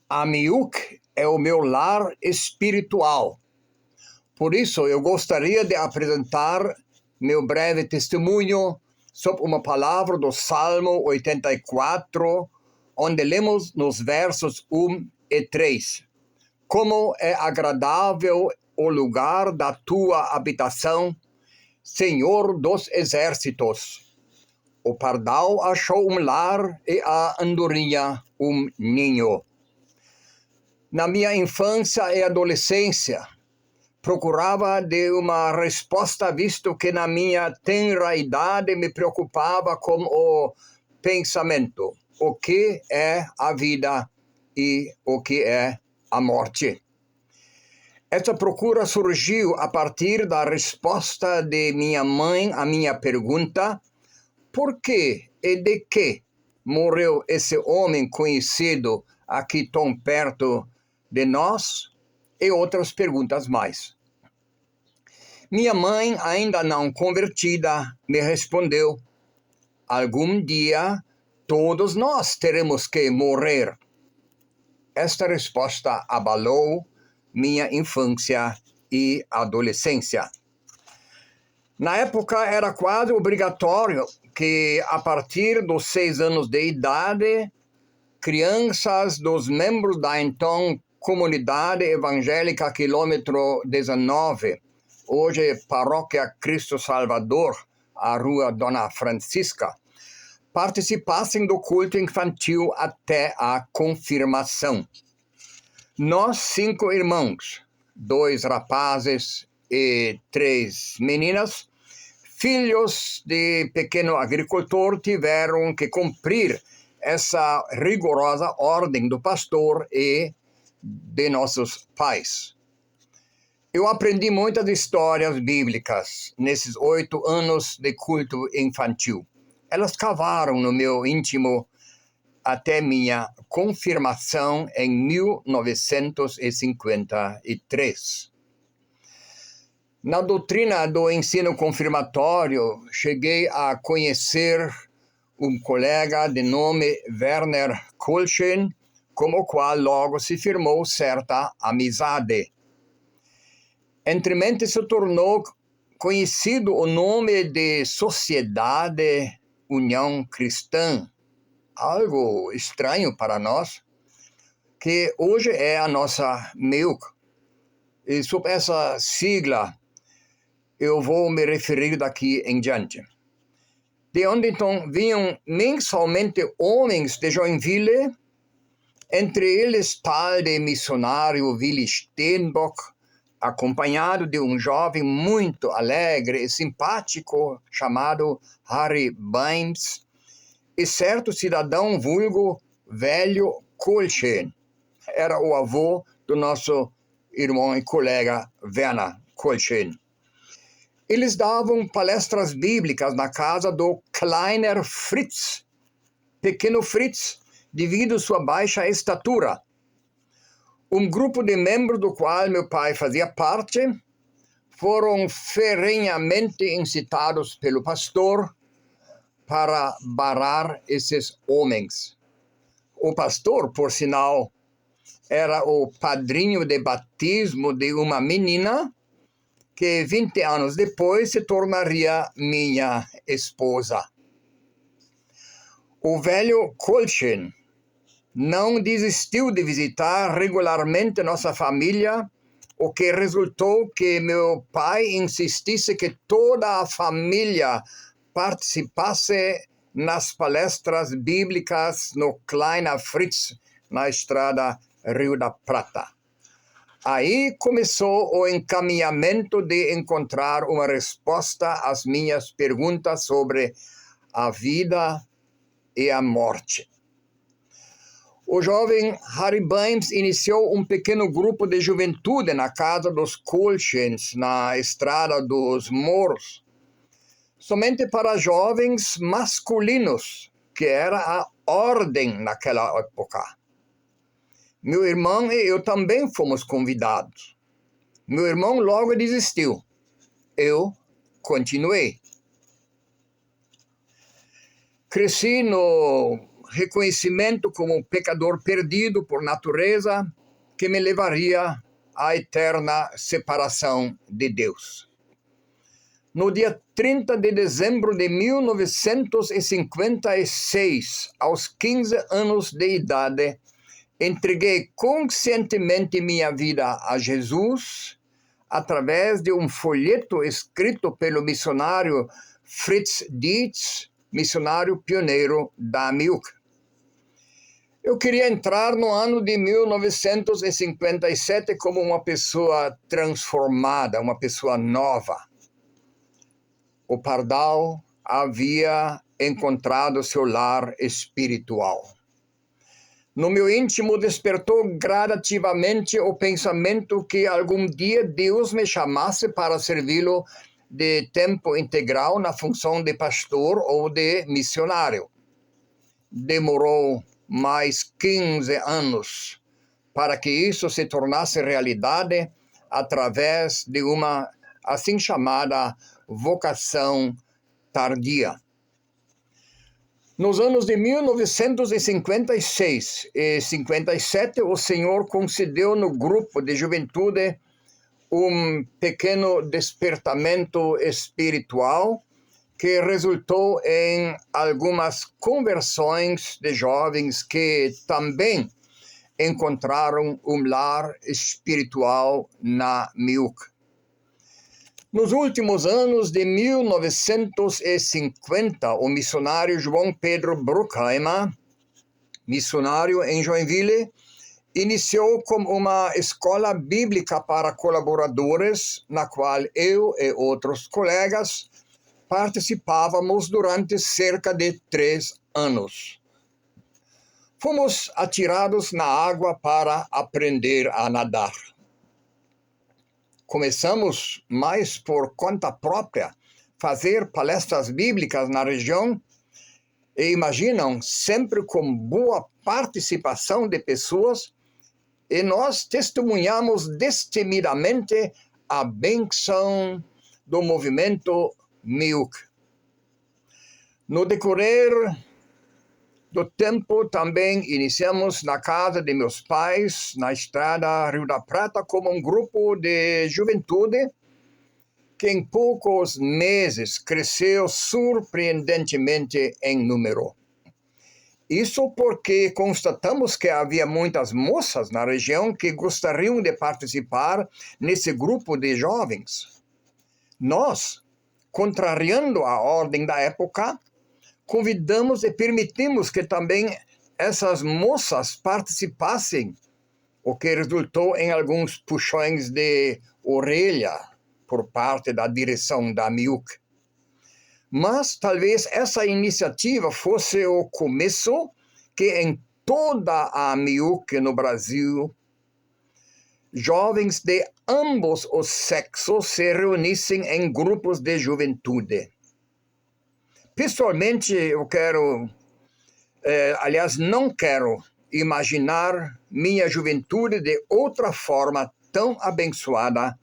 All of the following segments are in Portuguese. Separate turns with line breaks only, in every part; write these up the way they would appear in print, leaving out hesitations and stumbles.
Amiuk é o meu lar espiritual. Por isso, eu gostaria de apresentar meu breve testemunho sob uma palavra do Salmo 84, onde lemos nos versos 1 e 3. Como é agradável o lugar da tua habitação, Senhor dos exércitos. O pardal achou um lar e a andorinha um ninho. Na minha infância e adolescência, procurava de uma resposta, visto que na minha tenra idade me preocupava com o pensamento. O que é a vida e o que é a morte? Essa procura surgiu a partir da resposta de minha mãe à minha pergunta: por que e de que morreu esse homem conhecido aqui tão perto de nós? E outras perguntas mais. Minha mãe, ainda não convertida, me respondeu: algum dia todos nós teremos que morrer. Esta resposta abalou minha infância e adolescência. Na época era quase obrigatório que, a partir dos 6 anos de idade, crianças dos membros da então Comunidade Evangélica Quilômetro 19, hoje Paróquia Cristo Salvador, a Rua Dona Francisca, participassem do culto infantil até a confirmação. Nós 5 irmãos, 2 rapazes e 3 meninas, filhos de pequeno agricultor, tiveram que cumprir essa rigorosa ordem do pastor e de nossos pais. Eu aprendi muitas histórias bíblicas nesses 8 anos de culto infantil. Elas cavaram no meu íntimo até minha confirmação em 1953. Na doutrina do ensino confirmatório, cheguei a conhecer um colega de nome Werner Kolschen, com o qual logo se firmou certa amizade. Entremente se tornou conhecido o nome de Sociedade União Cristã, algo estranho para nós, que hoje é a nossa MEUC. E sob essa sigla eu vou me referir daqui em diante. De onde então vinham mensalmente homens de Joinville, entre eles tal de missionário Willy Steenbock, acompanhado de um jovem muito alegre e simpático chamado Harry Bimes, e certo cidadão vulgo velho Kolschen. Era o avô do nosso irmão e colega Werner Kolschen. Eles davam palestras bíblicas na casa do Kleiner Fritz, pequeno Fritz, devido sua baixa estatura. Um grupo de membros do qual meu pai fazia parte foram ferrenhamente incitados pelo pastor para barrar esses homens. O pastor, por sinal, era o padrinho de batismo de uma menina que 20 anos depois se tornaria minha esposa. O velho Kolschen não desistiu de visitar regularmente nossa família, o que resultou que meu pai insistisse que toda a família participasse nas palestras bíblicas no Kleiner Fritz, na estrada Rio da Prata. Aí começou o encaminhamento de encontrar uma resposta às minhas perguntas sobre a vida e a morte. O jovem Harry Bimes iniciou um pequeno grupo de juventude na casa dos Kolschens, na estrada dos Morros, somente para jovens masculinos, que era a ordem naquela época. Meu irmão e eu também fomos convidados. Meu irmão logo desistiu. Eu continuei. Cresci no reconhecimento como pecador perdido por natureza, que me levaria à eterna separação de Deus. No dia 30 de dezembro de 1956, aos 15 anos de idade, entreguei conscientemente minha vida a Jesus através de um folheto escrito pelo missionário Fritz Dietz, missionário pioneiro da MIUC. Eu queria entrar no ano de 1957 como uma pessoa transformada, uma pessoa nova. O Pardal havia encontrado seu lar espiritual. No meu íntimo despertou gradativamente o pensamento que algum dia Deus me chamasse para servi-lo de tempo integral na função de pastor ou de missionário. Demorou mais 15 anos para que isso se tornasse realidade através de uma assim chamada vocação tardia. Nos anos de 1956 e 57, o Senhor concedeu no grupo de juventude um pequeno despertamento espiritual que resultou em algumas conversões de jovens que também encontraram um lar espiritual na MIUC. Nos últimos anos de 1950, o missionário João Pedro Bruckheimer, missionário em Joinville, iniciou como uma escola bíblica para colaboradores, na qual eu e outros colegas participávamos durante cerca de 3 anos. Fomos atirados na água para aprender a nadar. Começamos, mais por conta própria, fazer palestras bíblicas na região e imaginam, sempre com boa participação de pessoas, e nós testemunhamos destemidamente a bênção do movimento MIUC. No decorrer do tempo, também iniciamos na casa de meus pais, na estrada Rio da Prata, como um grupo de juventude que em poucos meses cresceu surpreendentemente em número. Isso porque constatamos que havia muitas moças na região que gostariam de participar nesse grupo de jovens. Nós, contrariando a ordem da época, convidamos e permitimos que também essas moças participassem, o que resultou em alguns puxões de orelha por parte da direção da MIUC. Mas talvez essa iniciativa fosse o começo que em toda a MIUC no Brasil, jovens de ambos os sexos se reunissem em grupos de juventude. Pessoalmente, eu não quero imaginar minha juventude de outra forma tão abençoada,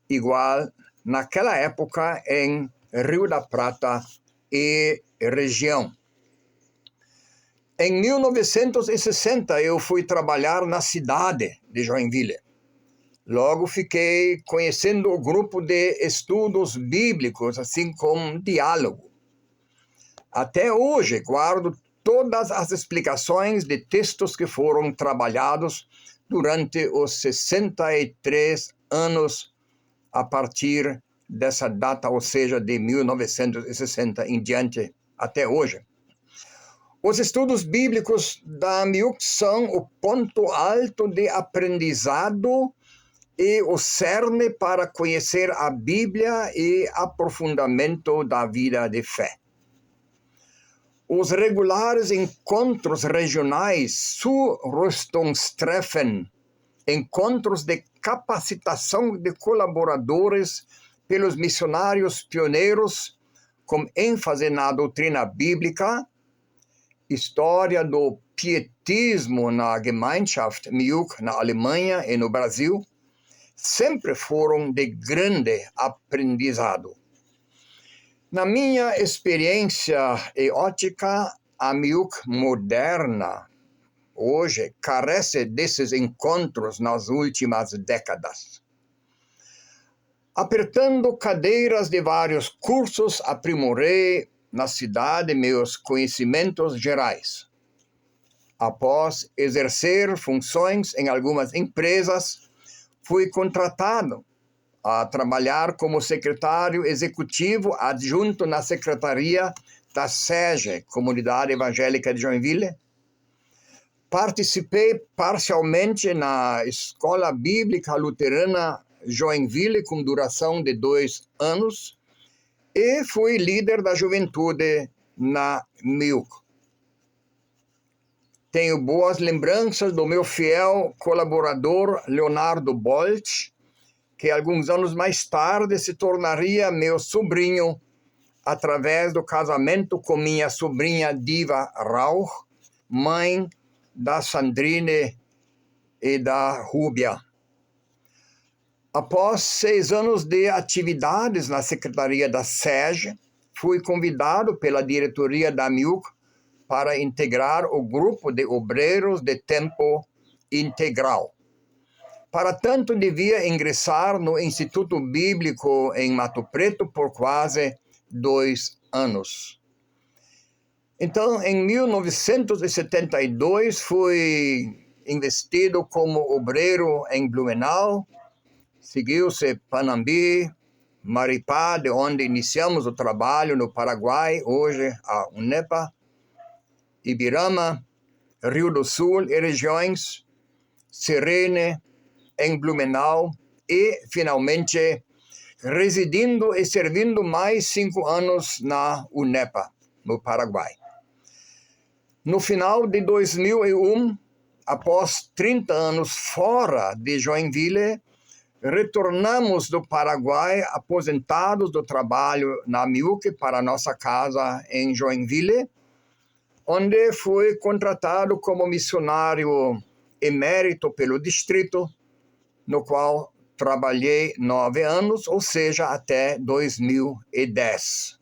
igual naquela época em Rio da Prata e região. Em 1960, eu fui trabalhar na cidade de Joinville. Logo fiquei conhecendo o grupo de estudos bíblicos, assim como diálogo. Até hoje, guardo todas as explicações de textos que foram trabalhados durante os 63 anos a partir dessa data, ou seja, de 1960 em diante, até hoje. Os estudos bíblicos da MIUC são o ponto alto de aprendizado e o cerne para conhecer a Bíblia e aprofundamento da vida de fé. Os regulares encontros regionais, Zurüstungstreffen, encontros de capacitação de colaboradores pelos missionários pioneiros, com ênfase na doutrina bíblica, história do pietismo na Gemeinschaft MIUC na Alemanha e no Brasil, sempre foram de grande aprendizado. Na minha experiência e ótica, a MIUC moderna hoje carece desses encontros nas últimas décadas. Apertando cadeiras de vários cursos, aprimorei na cidade meus conhecimentos gerais. Após exercer funções em algumas empresas, fui contratado a trabalhar como secretário executivo adjunto na secretaria da SEGE, Comunidade Evangélica de Joinville. Participei parcialmente na Escola Bíblica Luterana Joinville, com duração de 2 anos, e fui líder da juventude na MIUC. Tenho boas lembranças do meu fiel colaborador Leonardo Bolt, que alguns anos mais tarde se tornaria meu sobrinho através do casamento com minha sobrinha Diva Rauch, mãe da Sandrine e da Rúbia. Após 6 anos de atividades na secretaria da SEGE, fui convidado pela diretoria da MIUC para integrar o grupo de obreiros de tempo integral. Para tanto, devia ingressar no Instituto Bíblico em Mato Preto por quase 2 anos. Então, em 1972, fui investido como obreiro em Blumenau. Seguiu-se Panambi, Maripá, de onde iniciamos o trabalho no Paraguai, hoje a UNEPA, Ibirama, Rio do Sul e regiões, Serene, em Blumenau e, finalmente, residindo e servindo mais 5 anos na UNEPA, no Paraguai. No final de 2001, após 30 anos fora de Joinville, retornamos do Paraguai aposentados do trabalho na MIUC para nossa casa em Joinville, onde fui contratado como missionário emérito pelo distrito, no qual trabalhei 9 anos, ou seja, até 2010.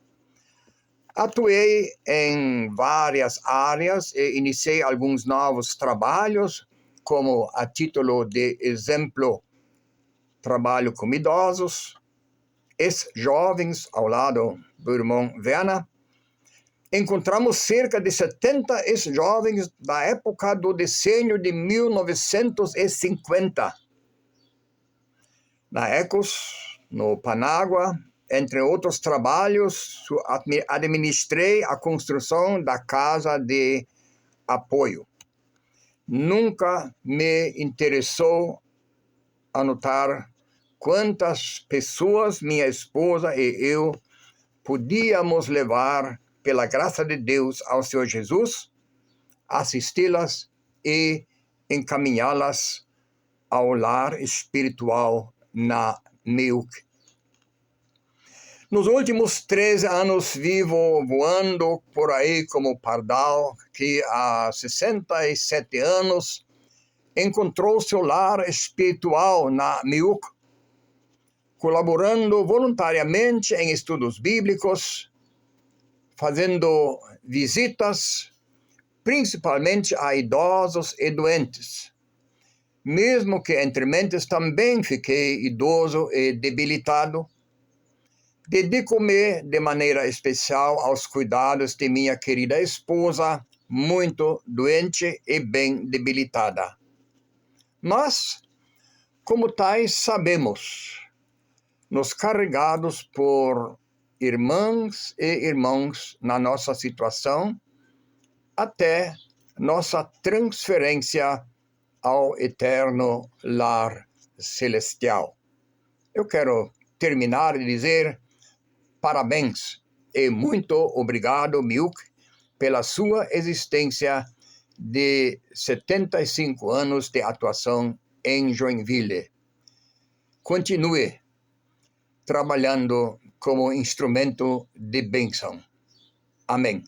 Atuei em várias áreas e iniciei alguns novos trabalhos, como a título de exemplo, trabalho com idosos, ex-jovens, ao lado do irmão Werner. Encontramos cerca de 70 ex-jovens da época do decênio de 1950. Na ECOS, no Panágua, entre outros trabalhos, administrei a construção da casa de apoio. Nunca me interessou anotar quantas pessoas minha esposa e eu podíamos levar, pela graça de Deus, ao Senhor Jesus, assisti-las e encaminhá-las ao lar espiritual na MIUC. Nos últimos 13 anos vivo voando por aí como pardal, que há 67 anos encontrou seu lar espiritual na MIUC, colaborando voluntariamente em estudos bíblicos, fazendo visitas, principalmente a idosos e doentes. Mesmo que entre mentes também fiquei idoso e debilitado, dedico-me de maneira especial aos cuidados de minha querida esposa, muito doente e bem debilitada. Mas, como tais, sabemos, nos carregados por irmãs e irmãos na nossa situação, até nossa transferência ao eterno lar celestial. Eu quero terminar de dizer parabéns e muito obrigado, MIUC, pela sua existência de 75 anos de atuação em Joinville. Continue trabalhando como instrumento de bênção. Amém.